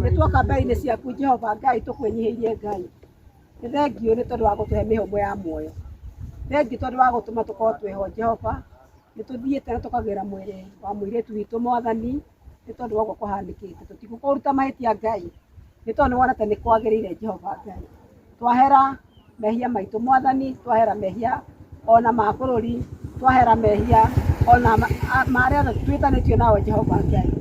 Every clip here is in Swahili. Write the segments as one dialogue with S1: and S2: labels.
S1: Nituoka mbere-inĩ ciaku Jehova Ngai tukwenyihirie Ngai. Nĩ thengio nĩ tondũ wa gũtũhe mĩhũmũ ya muoyo. Thengio tondũ wa gũtũma tũkorwo twĩho Jehova. Nĩ tũthiĩte na tũkagĩra mwĩrĩ wa mũirĩtu witũ Mwathani nĩ tondũ wa ũguo kũhanĩkĩte. Tũtigũkũruta mahĩtia Ngai nĩ tondũ nĩ wonete nĩ kwagĩrĩire Jehova Ngai. Twahera mehia maitũ Mwathani, twahera mehia ona ma bũrũri, twahera mehia ona marĩa twĩtanĩtio nao Jehova Ngai.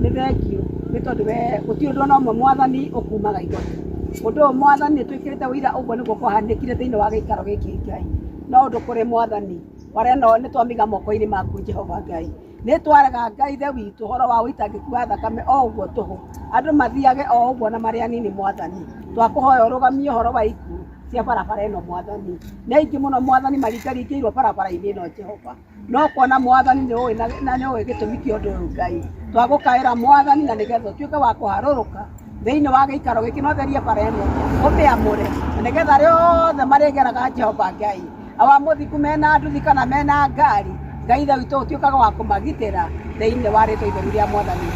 S1: Nĩ thengio nĩ tondũ we gũtirĩ ũndũ ona ũmwe Mwathani ũkumaga igoti. Ũndũ ũyũ Mwathani nĩ twĩkĩrĩte ũira ũguo nĩguo kwahanĩkire thĩinĩ wa gĩikaro gĩkĩ Ngai. No ũndũ kũrĩ Mwathani warĩa no nĩ twamiga moko-inĩ maku Jehova Ngai. Nĩ twarega Ngai ithe witũ ũhoro wa ũitangĩki wa thakame o ũguo tũhũ. Andũ mathiage o ũguo na marĩa nini Mwathani. Twakũhoya ũrũgamie ũhoro wa ikuũ cia barabara ĩno Mwathani. Nĩ aingĩ mũno Mwathani maringaringĩirwo barabara-inĩ ĩno Jehova. No kuona Mwathani nĩ ũĩ na nĩ ũĩ gĩtũmi kĩa ũndũ ũyũ Ngai. Twagũkaĩra Mwathani na nĩgetha ũtuĩke wa kũharũrũka thĩinĩ wa gĩikaro gĩkĩ no therie bara ĩno ũmĩamũre na nĩgetha rĩothe marĩgeraga Jehova Ngai. Awa mũthiku mena nduthi kana mena ngari Ngai ithe witũ ũtuĩkaga wa kũmagitĩra thĩinĩ wa rĩtwa itheru rĩa Mwathani.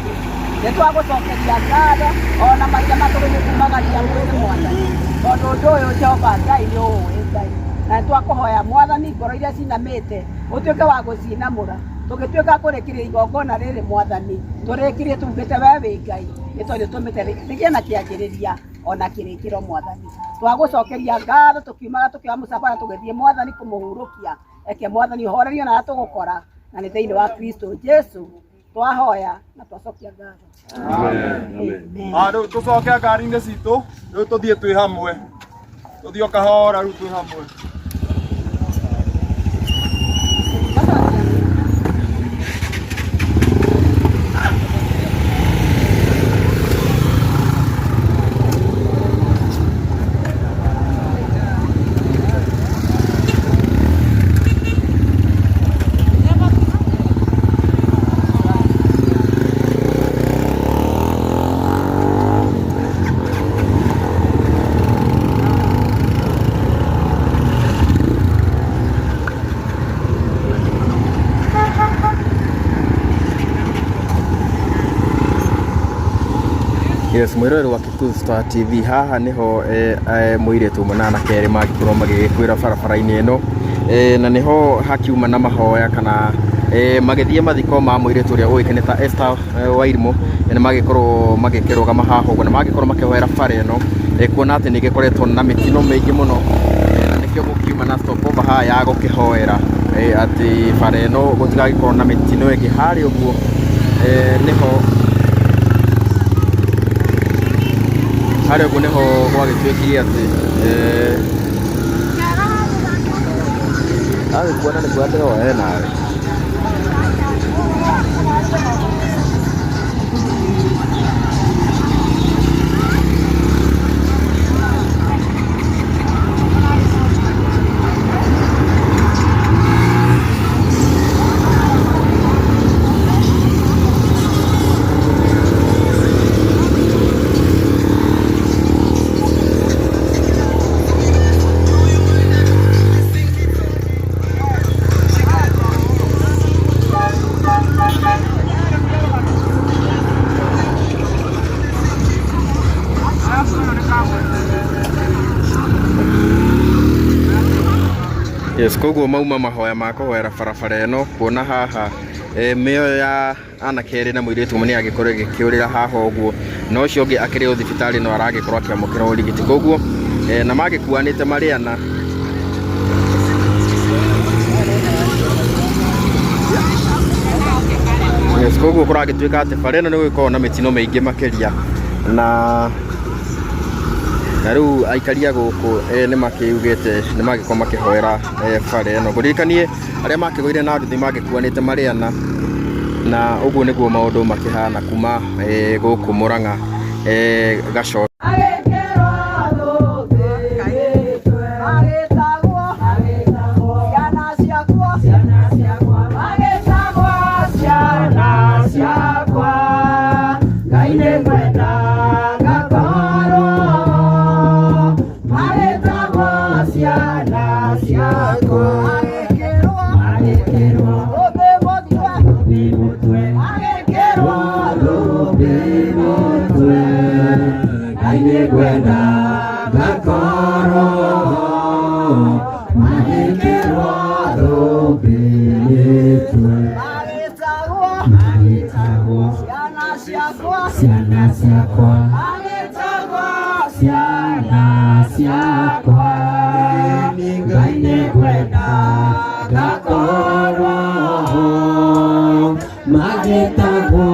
S1: Nĩ twagũcokeria ngatho ona maitha matũrũme kumagaria mwĩrĩ Mwathani tondũ ũndũ ũyũ Jehova Ngai nĩ ũĩ Ngai. Na twakũhoya Mwathani ngoro iria cinamĩte ũtuĩke wa gũcinamũra tũgĩtuĩka kũrĩkĩrĩria igongona rĩrĩ Mwathani tũrĩkĩrie tugĩte we wĩ Ngai nĩ tondũ tũmĩte rĩgĩe na kĩanjĩrĩria ona kĩrĩkĩro Mwathani. Twagũcokeria ngatho tũkiumaga tũkĩoya mũcabara tũgĩthiĩ Mwathani kũmũhurũkia. Eke Mwathani ũhorerio na tũgũkora na nĩ thĩinĩ wa Kristo Jesu twahoya na twacokia ngatho.
S2: Amen. Rĩu tũcoke ngari-inĩ citũ rĩu tũthiĩ twĩ hamwe. Tũthiĩ o kahora rĩu twĩ hamwe.
S3: Yes, mwirori wa Kikuyu Star TV haha niho muiretu munana keri magikorwo magigikwira barabara-inĩ ĩno na niho hakiuma na mahoya kana magithie mathiko ma muiretu uria uikene ta Esther Wairimu ni magikorwo magikirugama haha uguo na magikorwo makihoera bara ĩno kuona ati ni gikoretwo na mitino mingi muno na nikio gukiuma na stopover haha ya gukihoera ati bara ĩno gutigagikorwo na mitino ĩngĩ harĩa uguo niho harĩa ũguo niho gwagĩtuĩkire atĩ agĩkuona nĩ kwandĩra nawe Yes, koguo mauma mahoya ma kũhoera barabara ĩno kuona haha mĩoyo ya anake erĩ na mũirĩtu ũmwe nĩ agĩkorwo ĩgĩkĩũrĩra haha ũguo na ũcio ũngĩ akĩrĩ o thibitarĩ no aragĩkorwo akĩamũkĩra ũrigiti koguo na magĩkuanĩte marĩ ana yes, koguo kũragĩtuĩka atĩ bara ĩno nĩ gũgĩkorwo na mĩtino mĩingĩ makĩria na rĩu aikaria gũkũ nĩ makĩugĩte nĩ magĩkorwo makĩhoera bara ĩno kũririkanie arĩa makĩgũire na nduthi magĩkuanĩte marĩ ana na ũguo nĩguo maũndũ makĩhana kuma gũkũ Mũrang'a Gacoco
S4: ciana ciakwa agĩkĩrwo rũthĩ mũtwe agĩkĩrwo rũthĩ mũtwe Ngai nĩngwenda ngakorwo agĩkĩrwo rũthĩ mũtwe agĩtagwo ciana ciakwa agĩtagwo ciana ciakwa Ngai nĩngwenda ngakorwo magĩtagwo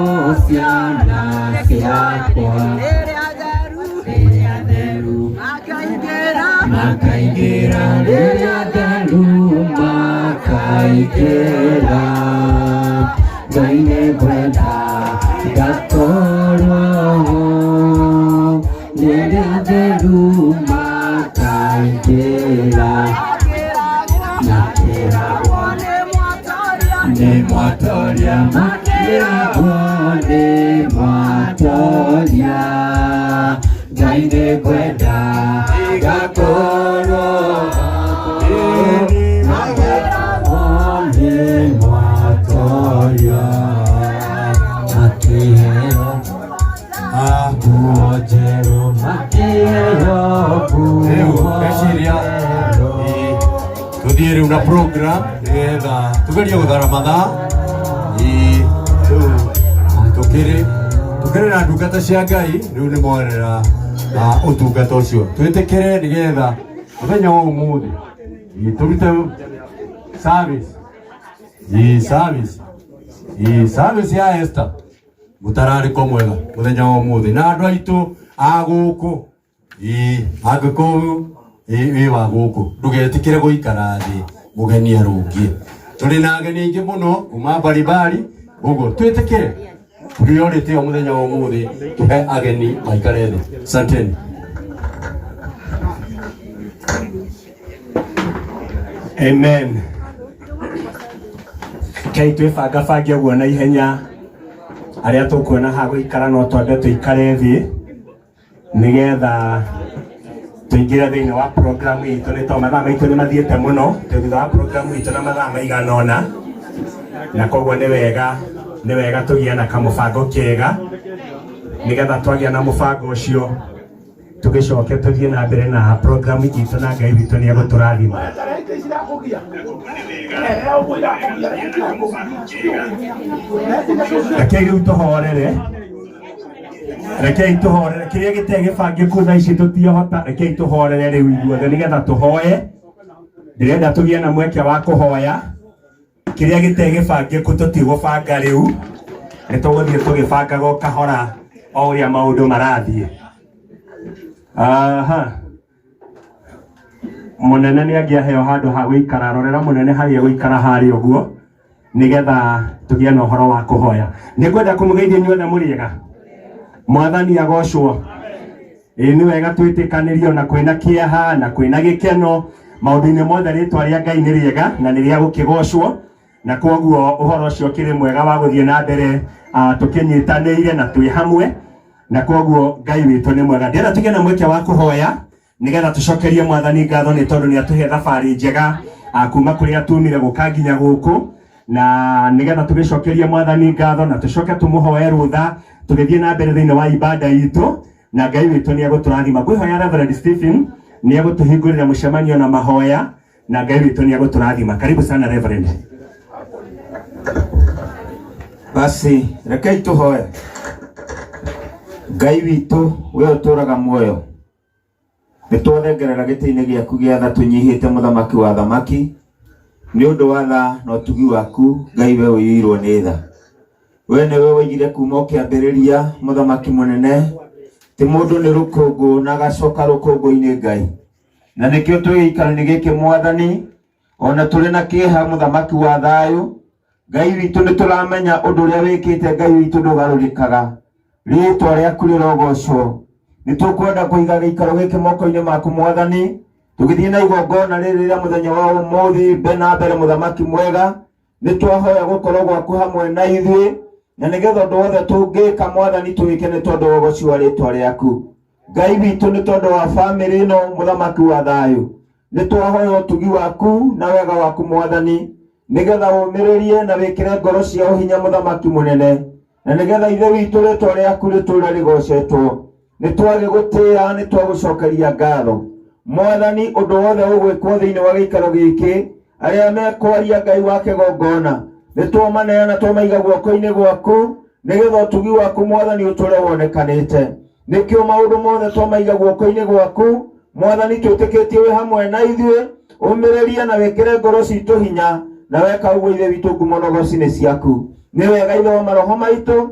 S4: ciana ciakwa rĩrĩa theru makaingĩra rĩrĩa theru makaingĩra Ngai nĩngwenda ngakorwo rĩrĩa theru makaingĩra nakĩragwo nĩ mwatoria makĩragwo nĩ mwatoria Ngai nĩngwenda ngakorwo makĩragwo nĩ mwatoria makĩheo nguo njerũ makĩheo nguo tuthiĩ rĩu na program nĩgetha tugerie gũthara mathaa tukĩrĩ na ndungata cia Ngai rĩu nĩ morera ũtungata ũcio twĩtĩkĩre nĩgetha mũthenya wa ũmũthĩ tũrute service ya Esther mũtararĩko mwega mũthenya wa ũmũthĩ na andũ aitũ a gũkũ angĩkorwo wĩ wa gũkũ ndũgetĩkĩre gũikara thĩ mũgeni arũngie tũrĩ na ageni aingĩ mũno kuma baribari ũguo twĩtĩkĩre priority o mũthenya wa ũmũthĩ tũhe ageni maikare thĩ asanteni
S5: Amen. Kei twĩbangabange ũguo na ihenya arĩa tũkuona ha gũikara no twambe tũikare thĩ nĩgetha tuingĩre thĩinĩ wa program itũ nĩ tondũ mathaa maitũ nĩ mathiĩte mũno thutha wa program itũ na mathaa maigana ũna na koguo nĩ wega tũgĩe na kamũbango kega nĩgetha twagĩa na mũbango ũcio tũgĩcoke tũthiĩ na mbere na program itũ na Ngai witũ nĩ egũtũrathima rekei rĩu tũhorere kĩrĩa gĩtegĩbangĩku thaa ici tũtiahota rekei tũhorere rĩu ithuothe nĩgetha tũhoe ndĩrenda tũgĩe na mweke wa kũhoya kĩrĩa gĩtegĩbangĩku tũtigũbanga rĩu nĩ tũgũthiĩ tũgĩbangaga o kahora o ũrĩa maũndũ marathiĩ mũnene nĩ angĩaheo handũ ha gũikara rorera mũnene harĩa gũikara harĩa ũguo nĩgetha tũgĩe na ũhoro wa kũhoya nĩngwenda kũmũgeithia inyuothe mũrĩega Mwathani agocwo nĩ wega twĩtĩkanĩrio na kwĩna kĩeha na kwĩna gĩkeno maũndũ-inĩ mothe rĩtwa rĩa Ngai nĩ rĩega na nĩ rĩa gũkĩgocwo na koguo ũhoro ũcio kĩrĩ mwega wa gũthiĩ na mbere tũkĩnyitanĩire na twĩ hamwe na koguo Ngai witũ nĩ mwega ndĩrenda tũgĩe na mweke wa kũhoya nĩgetha tũcokerie Mwathani ngatho nĩ tondũ nĩ atũhe thabarĩ njega kuma kũrĩa tumire gũka nginya gũkũ na nĩgetha tũgĩcokerie Mwathani ngatho na tũcoke tũmũhoe rũtha tũgĩthiĩ na mbere thĩinĩ wa ibada itũ na Ngai witũ nĩ egũtũrathima ngwĩhoya Reverend Stephen nĩ egũtũhingũrĩra mũcemanio na mahoya na Ngai witũ nĩ egũtũrathima karibu sana Reverend
S4: basi rekei tũhoe Ngai witũ we ũtũraga muoyo nĩtwathengerera gĩtĩ-inĩ gĩaku gĩa tha tũnyihĩte mũthamaki wa thamaki nĩ ũndũ wa tha na ũtugi waku Ngai we ũiyũirwo nĩ tha we nĩwe woigire kuma ũkĩambĩrĩria mũthamaki mũnene ti mũndũ nĩ rũkũngũ na agacoka rũkũngũ-inĩ Ngai na nĩkĩo twĩgĩikaro-inĩ gĩkĩ Mwathani ona tũrĩ na kĩeha mũthamaki wa thayũ Ngai witũ nĩ tũramenya ũndũ ũrĩa wĩkĩte Ngai witũ ndũgarũrĩkaga rĩĩtwa rĩaku rĩrogocwo nĩ tũkwenda kũiga gĩikaro gĩkĩ moko-inĩ maku Mwathani tũgĩthiĩ na igongona rĩrĩ rĩa mũthenya wa ũmũthĩ mbere na mbere mũthamaki mwega nĩ twahoya gũkorwo gwaku hamwe na ithuĩ na nĩgetha ũndũ wothe tũngĩka Mwathani tũwĩke nĩ tondũ wa ũgooci wa rĩĩtwa rĩaku Ngai witũ nĩ tondũ wa bamĩrĩ ĩno mũthamaki wa thayũ nĩ twahoya ũtugi waku na wega waku Mwathani, nĩgetha ũmĩrĩrie na wĩkĩre ngoro ciao hinya mũthamaki mũnene, na nĩgetha ithe witũ rĩtwa rĩaku rĩtũũre rĩgocetwo. Nĩ twagĩgũtĩĩa, nĩ twagũcokeria ngatho Mwathani ũndũ wothe ũgwĩkwo thĩinĩ wa gĩikaro gĩkĩ. Arĩa mekwaria Ngai wa kĩgongona nĩ twamaneana twamaiga guoko-inĩ gwaku, nĩgetha ũtugi waku Mwathani ũtũũre wonekanĩte. Nĩkĩo maũndũ mothe twamaiga guoko-inĩ gwaku Mwathani, twĩtĩkĩtie wĩ hamwe na ithuĩ, ũmĩrĩrie na wĩkĩre ngoro citũ hinya, na weka ũguo ithe witũ ngumo nogoci-inĩ ciaku. Nĩ wega ithe wa maroho maitũ,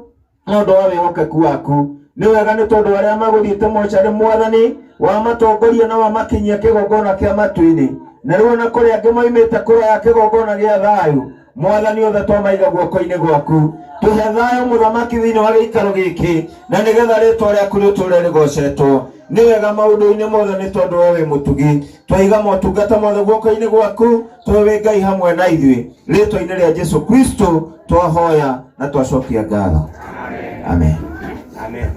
S4: nĩ ũndũ wa wĩhokeku waku. Nĩ wega nĩ tondũ arĩa magũthiĩte mocarĩ Mwathani wamatongoria na wamakinyia kĩgongona kĩa matu-inĩ, na rĩu ona kũrĩa angĩ moimĩte kũraya kĩgongona gĩa thayũ Mwathani othe twamaiga guoko-inĩ gwaku. Tũhe thayũ mũthamaki thĩinĩ wa gĩikaro gĩkĩ, na nĩgetha rĩtwa rĩaku rĩtũũre rĩgocetwo. Nĩ wega maũndũ-inĩ mothe nĩ tondũ we wĩ mũtugi. Twaiga motungata mothe guoko-inĩ gwaku, tũwe Ngai hamwe na ithuĩ. Rĩtwa-inĩ rĩa Jesũ Kristo twahoya na twacokia ngatho. Amen.
S5: Amen.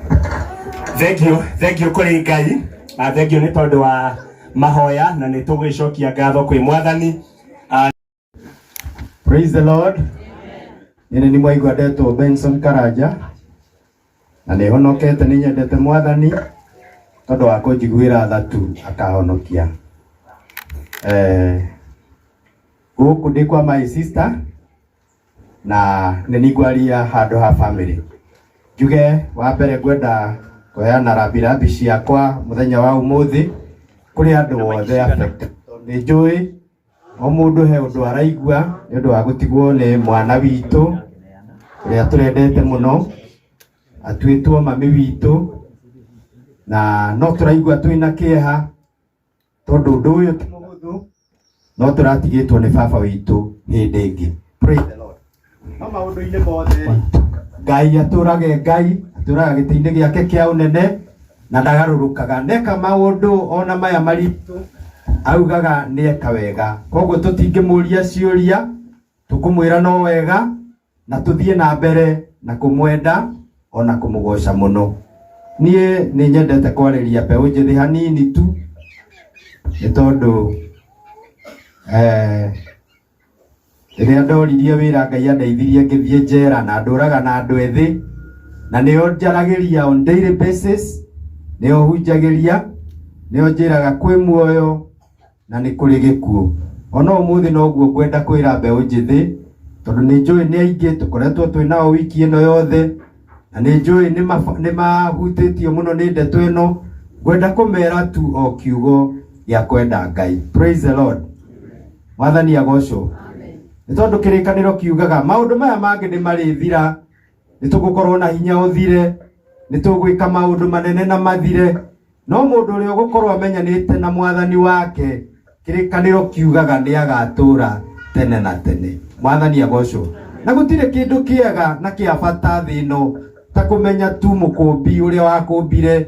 S5: Thank you kũrĩ Ngai. Thank you nĩ tondũ wa mahoya, na nĩ tũgũcokia ngatho kwĩ Mwathani.
S6: Praise the Lord. Nĩ nĩ mwaigua ndetwo Benson Karanja, na nĩ honokete, nĩ nyendete Mwathani tondũ wa kũnjiguĩra tha tu akahonokia. Gũkũ ndĩ kwa my sister, na nĩ nĩngwaria handũ ha family. Njuge wa mbere ngwenda kũheana rambirambi ciakwa mũthenya wa ũmũthĩ kũrĩ andũ othe affected. Nĩ njũĩ o mũndũ he ũndũ araigua nĩ ũndũ wa gũtigwo nĩ mwana witũ ũrĩa tũrendete mũno, atuĩtwo mami witũ, na no tũraigua twĩna kĩeha tondũ ũndũ ũyũ ti mũhũthũ, no tũratigĩtwo nĩ baba witũ hĩndĩ ĩngĩ. Praise the Lord. No maũndũ-inĩ mothe Ngai atũrage, Ngai atũraga gĩtĩ-inĩ gĩake kĩa ũnene na ndagarũrũkaga. Neka maũndũ ona maya maritũ augaga nĩeka wega, koguo tũtingĩmũria ciũria, tũkũmwĩra no wega na tũthiĩ na mbere na kũmwenda ona kũmũgoca mũno. Niĩ nĩ nyendete kwarĩria mbeũ njĩthĩ hanini tu, nĩ tondũ rĩrĩa ndoririe wĩra Ngai andeithirie ngĩthiĩ njera na ndũraga na andũ ethĩ, na nĩo njaragĩria on daily basis, nĩo hunjagĩria, nĩo njĩraga kwĩ muoyo na nĩ kũrĩ gĩkuũ. Ona ũmũthĩ noguo ngwenda kwĩra mbeũ njĩthĩ, tondũ nĩ njũĩ nĩ aingĩ tũkoretwo twĩnao wiki ĩno yothe, na nĩ njũĩ nĩ mahutĩtio mũno nĩ ndeto ĩno. Ngwenda kũmera tu o kiugo gĩa kwenda Ngai. Praise the Lord. Mwathani agocwo. Nĩ tondũ kĩrĩkanĩro kiugaga maũndũ maya mangĩ nĩ marĩthira, nĩ tũgũkorwo na hinya ũthire, nĩ tũgwĩka maũndũ manene na mathire, no mũndũ ũrĩa ũgũkorwo amenyanĩte na Mwathani wake, kĩrĩkanĩro kiugaga nĩ agatũũra tene na tene. Mwathani agocwo. Na gũtirĩ kĩndũ kĩega na kĩa bata thĩ ĩno ta kũmenya tu mũkũmbi ũrĩa wakũmbire,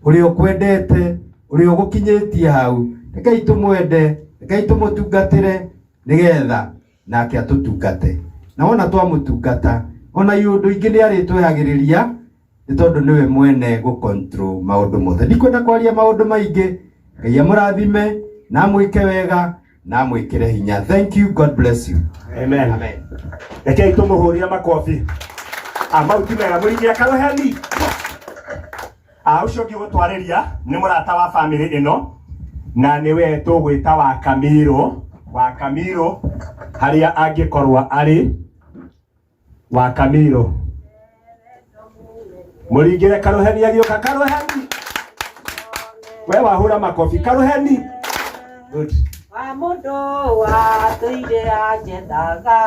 S6: ũrĩa ũkwendete, ũrĩa ũgũkinyĩtie hau. Rekei tũmwende, rekei tũmũtungatĩre nĩgetha nake atũtungate. Na wona twamũtungata, ona iũndũ ingĩ nĩ arĩtwehagĩrĩria, nĩ tondũ nĩwe mwene gũ-control maũndũ mothe. Ndikwenda kwaria maũndũ maingĩ. Ngai amũrathime na amwĩke wega na amwĩkĩre hinya. Thank you, God bless you.
S5: Amen. Rekei tũmũhũrĩre makobi. Mau ti mega, mũringia karoheni. Ũcio ũngĩ gũtwarĩria nĩ mũrata wa family ĩno, na nĩwe tũgwĩta wa Kamiro, harĩa angĩkorwo arĩ wa Kamiro. Mũringĩre karoheni agĩũka. Karoheni, we wahũra makobi. Karoheni. Good.
S7: Wa mũndũ wa tũire anjethaga,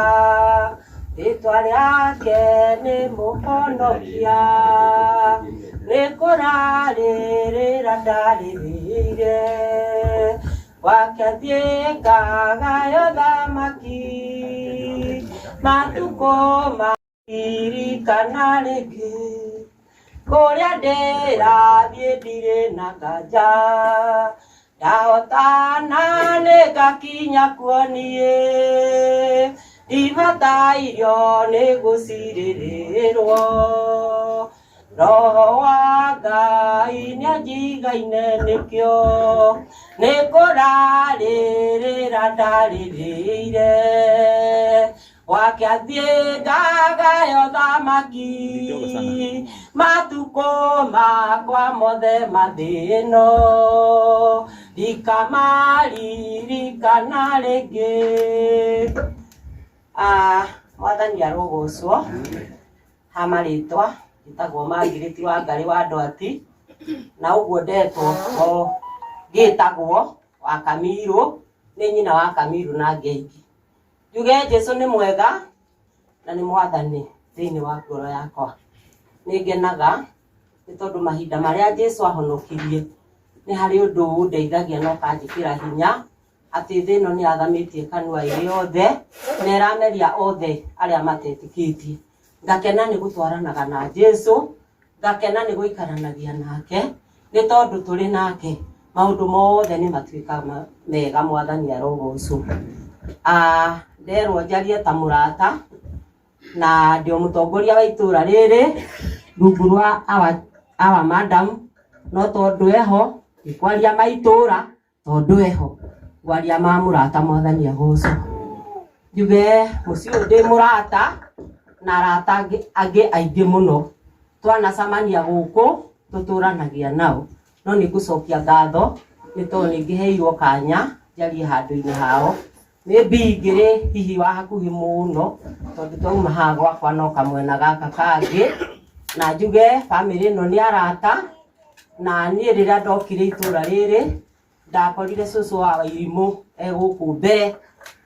S7: rĩtwa rĩake nĩ mũhonokia, nĩ kũrarĩrĩra ndarĩrĩire, wake thiĩ ngagayo thamaki, matukũ maririkana rĩngĩ, kũrĩa ndĩrathiĩ ndirĩ na kanja, ndahotana nĩngakinya kuo niĩ, ndibatairwo nĩ gũcirĩrĩrwo, Roho wa Ngai nĩanjigaine nĩkĩo nĩkũrarĩrĩra ndarĩrĩire wake athiĩ ngagayo thamaki matukũ makwa mothe mathĩno rikamaririkanĩra rĩngĩ. Mwathani arogocwo. Ha marĩtwa gĩtagwo Margaret Wangari wa Ndwati, na ũguo ndetwo ngĩtagwo wa Kamiru, nĩ nyina wa Kamiru na Ngeigi. Njuge Jesũ nĩ mwega na nĩ mwathani thĩinĩ wa ngoro yakwa. Nĩ ngenaga nĩ tondũ mahinda marĩa Jesũ ahonokirie nĩ harĩ ũndũ ũndeithagia na ũkanjĩkĩra hinya atĩ thĩ ĩno nĩ athamĩtie kanua yothe na ĩrameria othe arĩa matetĩkĩtie. Ngakena nĩ gũtwaranaga na Jesũ, ngakena nĩ gũikaranagia nake nĩ tondũ tũrĩ nake maũndũ mothe nĩ matuĩkaga mega. Mwathani arogocwo. Nderwo njarie ta mũrata na ndio mũtongoria wa itũra rĩrĩ rungu rwa our madam, no tondũ eho ikwaria maitũra tondũ eho ngwaria ma mũrata. Mwathani agocwo. Njuge mũciĩ ndĩ mũrata na arata angĩ aingĩ mũno twanacamania gũkũ tũtũranagia nao, no nĩ ngũcokia ngatho nĩ tondũ nĩ ngĩheirwo kanya njarie handũ-inĩ hao. Maybe ngĩrĩ hihi wa hakuhĩ mũno tondũ twauma haha gwakwa no kamwena gaka kangĩ, na njuge bamĩrĩ ĩno nĩ arata. Na niĩ rĩrĩa ndokire itũra rĩrĩ ndakorire cũcũ wa Wairimũ gũkũ mbere,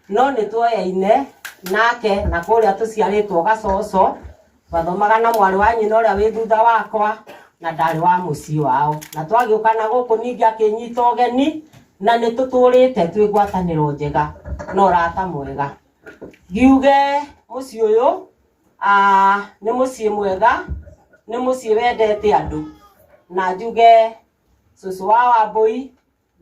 S7: no nĩ tuoyaine nake na kũrĩa tũciarĩtwo Gacoco, twathomaga na mwarĩ wa nyina ũrĩa wĩ thutha wakwa na ndarĩ wa mũciĩ wao, na twagĩũka na gũkũ ningĩ akĩnyita ũgeni na nĩ tũtũrĩte twĩ ngwatanĩro njega na ũrata mwega. Ngiuge mũciĩ ũyũ nĩ mũciĩ mwega, nĩ mũciĩ wendete andũ, na njuge cũcũ wa Wambũi,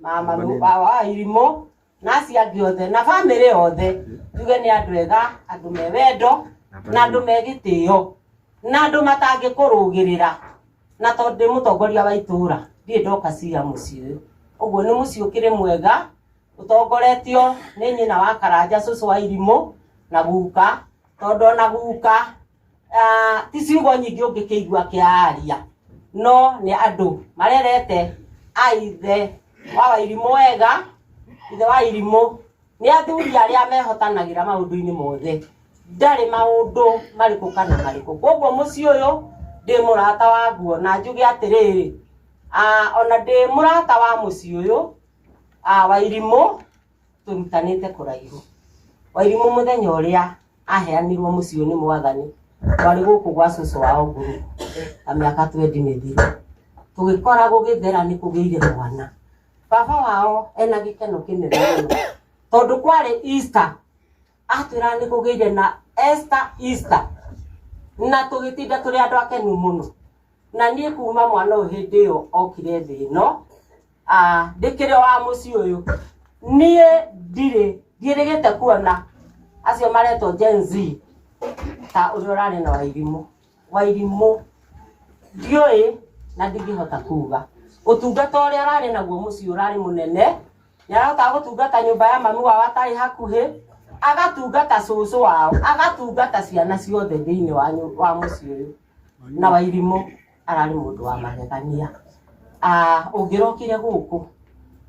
S7: mama wa Wairimũ na acio angĩ othe na bamĩrĩ yothe, njuge nĩ andũ ega, andũ me wendo na andũ me gĩtĩo na andũ matangĩkũrũgĩrĩra, na tondũ ndĩ mũtongoria wa itũra ndirĩ ndoka cia mũciĩ ũyũ. Ũguo nĩ mũciĩ ũkĩrĩ mwega ũtongoretio nĩ nyina wa Karanja cũcũ wa Irimũ na guka, tondũ ona guka ti ciugo nyingĩ ũngĩkĩigua kĩaria, no nĩ andũ marerete aithe wa Wairimũ wega. Ithe wa Irimũ nĩ athuri arĩa mehotanagĩra maũndũ-inĩ mothe, ndarĩ maũndũ marĩkũ kana marĩkũ. Koguo mũciĩ ũyũ ndĩ mũrata waguo, na njuge atĩrĩrĩ, ona ndĩ mũrata wa mũciĩ ũyũ Wairimũ tũrutanĩte kũraihu. Wairimũ mũthenya ũrĩa aheanirwo mũciĩ ũyũ nĩ Mwathani twarĩ gũkũ gwa cũcũ wao Nguru ta mĩaka 20 mĩthiru, tũgĩkora gũgĩthera nĩ kũgĩire mwana. Baba wao ena gĩkeno kĩnene mũno tondũ kwarĩ Easter, atwĩra nĩ kũgĩire na Easter na tũgĩtinda tũrĩ andũ akenu mũno. Na niĩ kuma mwana ũyũ hĩndĩ ĩyo okire thĩ ĩno ndĩkĩrĩ wa mũciĩ ũyũ, niĩ ndirĩgĩte kuona acio maretwo Gen Z ta ũrĩa ũrarĩ na Wairimũ. Wairimũ ndiũĩ na ndingĩhota kuga ũtungata ũrĩa ararĩ naguo mũciĩ ũrarĩ mũnene. Nĩ arahotaga gũtungata nyũmba ya mami wao atarĩ hakuhĩ, agatungata cũcũ wao, agatungata ciana ciothe thĩinĩ wa mũciĩ ũyũ. Na Wairimũ ararĩ mũndũ wa magegania. Ũngĩrokire gũkũ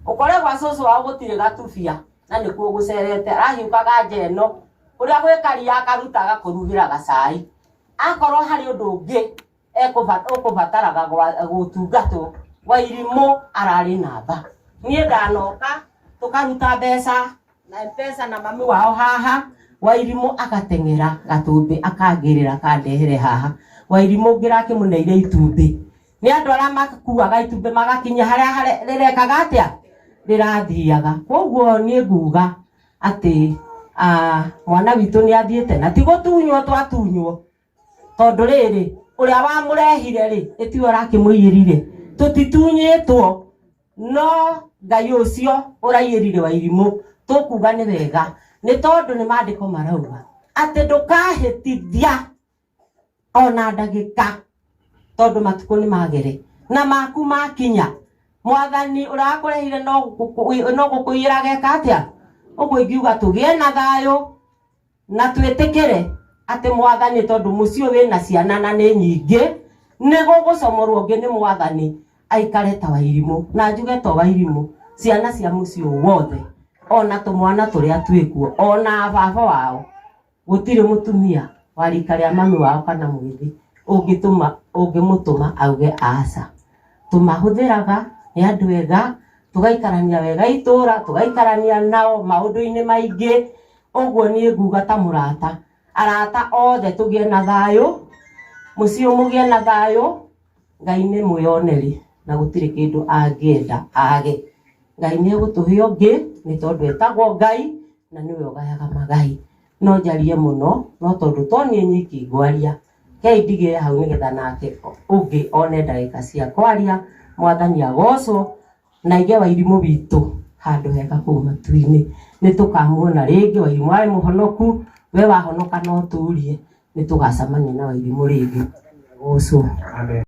S7: ũkore gwa cũcũ wao gũtirĩ gatubia na nĩkuo gũcerete, arahiũkaga nja ĩno kũrĩa gwĩ karia akaruta agakũrugĩra gacai. Akorwo harĩ ũndũ ũngĩ ũkũbataraga gũtungatwo, Wairimũ ararĩ namba. Niĩ ndanoka tũkaruta mbeca na M-Pesa na mami wao haha, Wairimũ agateng'era gatũmbĩ akangĩrĩra akandehere haha. Wairimũ ngĩrakĩmũneire itumbĩ, nĩ andũ arĩa makuaga itumbĩ magakinya harĩa rĩrekaga atĩa rĩrathiaga. Koguo niĩ nguga atĩ mwana witũ nĩ athiĩte na ti gũtunywo twatunywo, tondũ rĩrĩ ũrĩa wamũrehire rĩ ĩtiwe arakĩmũiyĩrire, tũtitunyĩtwo, no Ngai ũcio ũraiyĩrire Wairimũ tũkuga nĩ wega, nĩ tondũ nĩ maandĩko marauga atĩ ndũkahĩtithia ona ndagĩka tondu matuko ni magere na maku makinya mwathani urakurehire no gukuira geka atia uguo ingiuga tugie na thayo na twetekere ati mwathani tondu mucio wina ciana na ni nyingi ni gugucomorwo ngi ni mwathani aikare ta wairimu na njuge to wairimu ciana cia mucio wothe ona tumwana turia twikuo ona baba wao gutire mutumia warika ria mami wao kana mwithi ungimutuma auge aca tumahuthiraga ni andu ega tugaikarania wega itura tugaikarania nao maundu-ini maingi uguo ni nguga ta murata arata othe tugie na thayo mucio mugie na thayo Ngai ni mwioneri na gutire kindu angienda age Ngai ni gutuhe ungi ni tondu etagwo Ngai na niwe ugayaga magai no njarie muno no tondu toni nyiki ngwaria kei ndigire hau nigetha nake ungi one ndagika cia kwaria mwathani agocwo na ige wairimu bitu handu hega kuu matu-ini ni tukamuona ringi wairimu ai muhonoku we wahonoka no turie ni tugacamania na wairimu ringi agocwo. Amen.